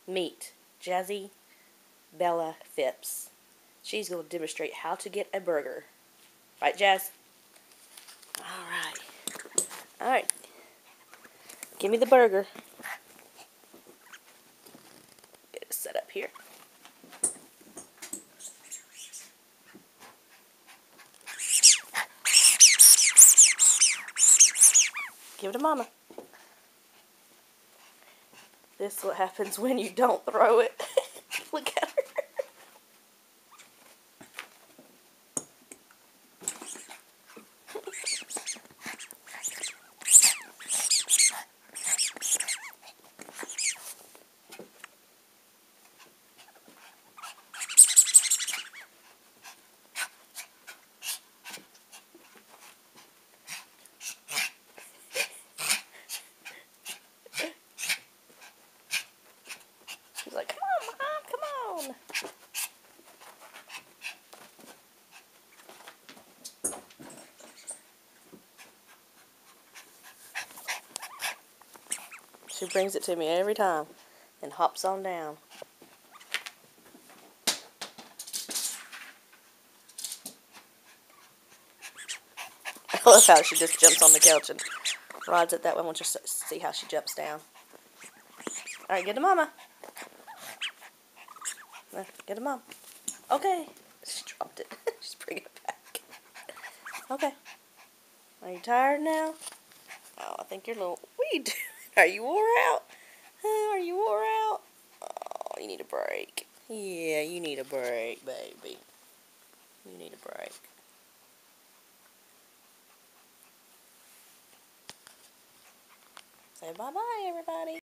meet Jazzy Bella Phipps. She's going to demonstrate how to get a burger. Right, Jazz? Alright. Alright. Give me the burger. Get it set up here. Give it to Mama. This is what happens when you don't throw it. Look at her. She's like, come on, Mom, come on. She brings it to me every time and hops on down. I love how she just jumps on the couch and rides it that way. I want you to see how she jumps down. Alright, get to Mama. Get to Mom. Okay. She dropped it. She's bringing it back. Okay. Are you tired now? Oh, I think you're a little... What are you doing? Are you wore out? Are you wore out? Oh, you need a break. Yeah, you need a break, baby. You need a break. Say bye-bye, everybody.